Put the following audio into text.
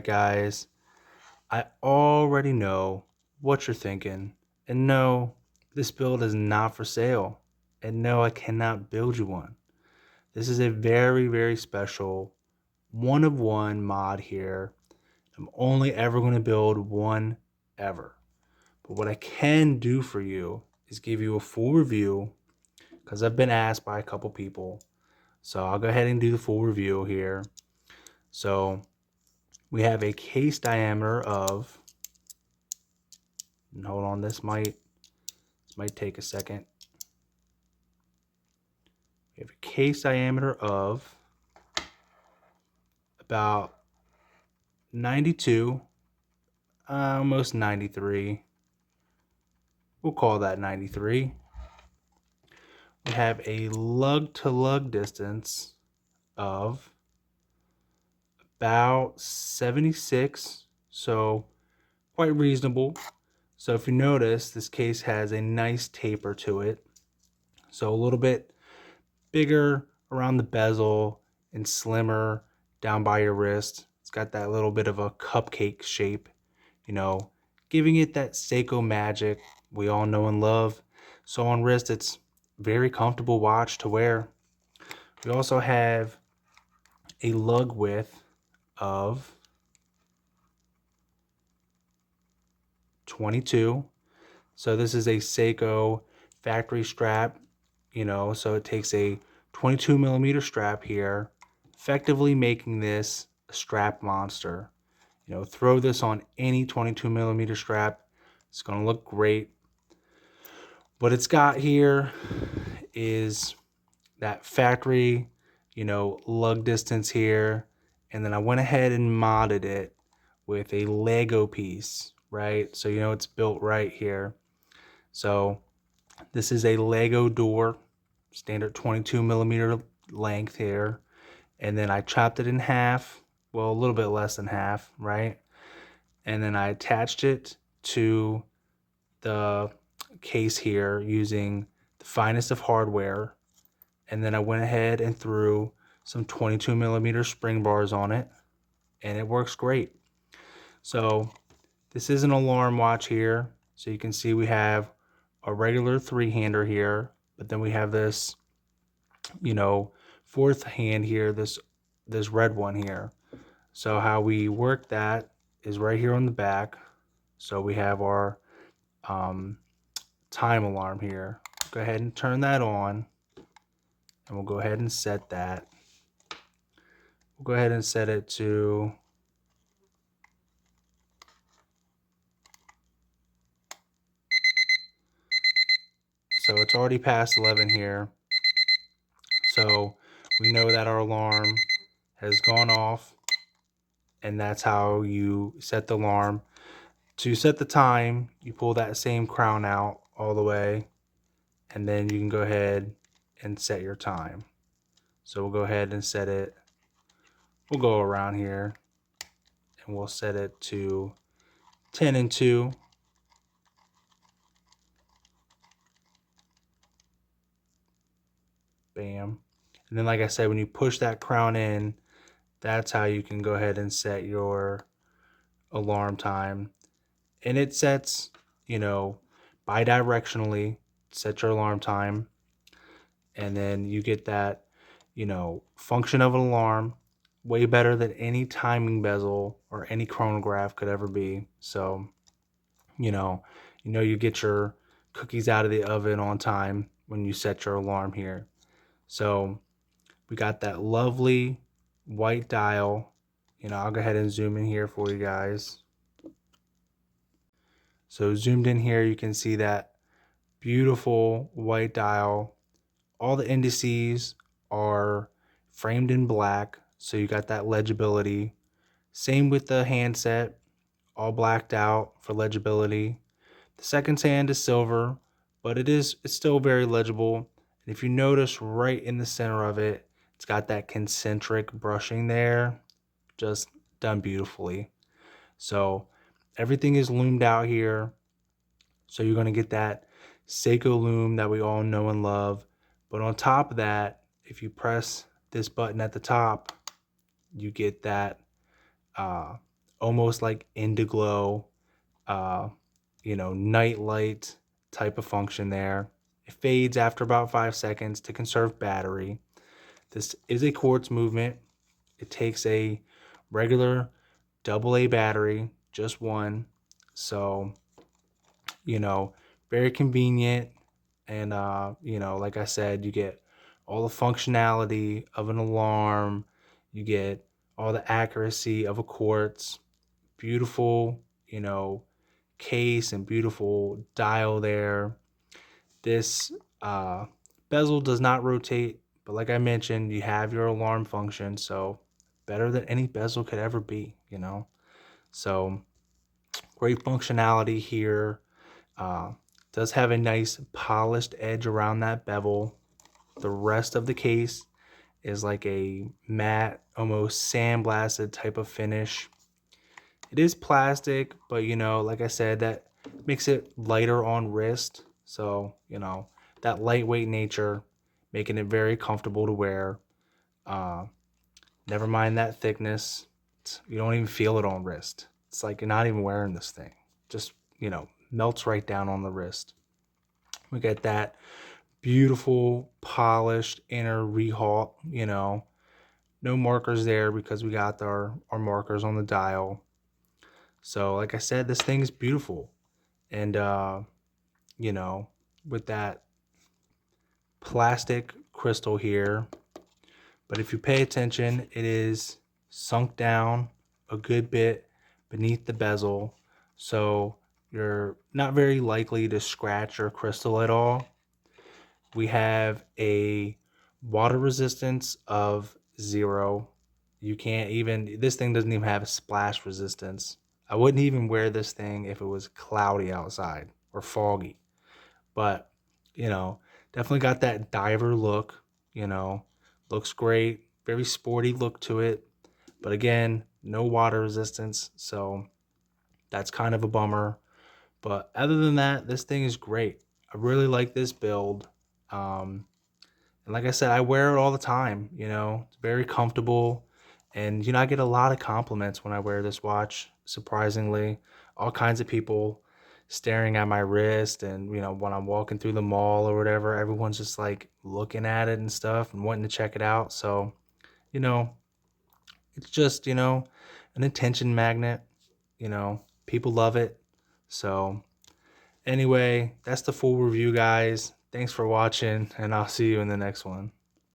guys, I already know what you're thinking. And no, this build is not for sale. And no, I cannot build you one. This is a very, very special one of one mod here. I'm only ever going to build one ever. But what I can do for you is give you a full review because I've been asked by a couple people. So I'll go ahead and do the full review here. So we have a case diameter of, and hold on, this might take a second. We have a case diameter of about 92, almost 93. We'll call that 93. We have a lug to lug distance of about 76, so quite reasonable. So if you notice, this case has a nice taper to it, so a little bit bigger around the bezel and slimmer down by your wrist. It's got that little bit of a cupcake shape, giving it that Seiko magic we all know and love. So on wrist, it's very comfortable watch to wear. We also have a lug width of 22. So this is a Seiko factory strap, so it takes a 22 millimeter strap here, effectively making this a strap monster. Throw this on any 22 millimeter strap. It's going to look great. What it's got here is that factory, lug distance here. And then I went ahead and modded it with a Lego piece, right? So, it's built right here. So this is a Lego door, standard 22 millimeter length here. And then I chopped it in half, well, a little bit less than half, right? And then I attached it to the case here using the finest of hardware. And then I went ahead and threw some 22 millimeter spring bars on it, and it works great. So this is an alarm watch here. So you can see we have a regular 3-hander here, but then we have this, fourth hand here, this red one here. So how we work that is right here on the back. So we have our time alarm here. Go ahead and turn that on, and we'll go ahead and set that. We'll go ahead and set it to so it's already past 11 here. So we know that our alarm has gone off, and that's how you set the alarm. To set the time, you pull that same crown out all the way, and then you can go ahead and set your time. So we'll go ahead and set it. We'll go around here, and we'll set it to 10 and 2. Bam. And then, like I said, when you push that crown in, that's how you can go ahead and set your alarm time. And it sets, bi-directionally, set your alarm time. And then you get that, function of an alarm way better than any timing bezel or any chronograph could ever be. So, you get your cookies out of the oven on time when you set your alarm here. So we got that lovely white dial. I'll go ahead and zoom in here for you guys. So zoomed in here, you can see that beautiful white dial. All the indices are framed in black, so you got that legibility. Same with the handset, all blacked out for legibility. The second hand is silver, but it's still very legible. And if you notice right in the center of it, it's got that concentric brushing there, just done beautifully. So everything is loomed out here. So you're going to get that Seiko loom that we all know and love. But on top of that, if you press this button at the top, you get that almost like indigo, uh, night light type of function there. It fades after about 5 seconds to conserve battery. This is a quartz movement. It takes a regular AA battery, just one. So, you know, very convenient. And, like I said, you get all the functionality of an alarm, you get all the accuracy of a quartz, beautiful, case and beautiful dial there. This uh, bezel does not rotate, but like I mentioned, you have your alarm function, so better than any bezel could ever be. So great functionality here. Uh, does have a nice polished edge around that bevel. The rest of the case is like a matte, almost sandblasted type of finish. It is plastic, but like I said, that makes it lighter on wrist. So, that lightweight nature, making it very comfortable to wear. Uh, Never mind that thickness. You don't even feel it on wrist. It's like you're not even wearing this thing. Just, melts right down on the wrist. We get that beautiful, polished inner rehalt, no markers there because we got our markers on the dial. So, like I said, this thing is beautiful. And, you know, with that plastic crystal here, but if you pay attention, it is sunk down a good bit beneath the bezel. So you're not very likely to scratch your crystal at all. We have a water resistance of 0. You can't even, this thing doesn't even have a splash resistance. I wouldn't even wear this thing if it was cloudy outside or foggy. But, definitely got that diver look, looks great, very sporty look to it. But again, no water resistance, so that's kind of a bummer. But other than that, this thing is great. I really like this build. Um, and like I said, I wear it all the time, it's very comfortable. And, I get a lot of compliments when I wear this watch, surprisingly. All kinds of people staring at my wrist. And, when I'm walking through the mall or whatever, everyone's just like looking at it and stuff and wanting to check it out. So, you know, it's just, an attention magnet. People love it. So, anyway, that's the full review, guys. Thanks for watching, and I'll see you in the next one.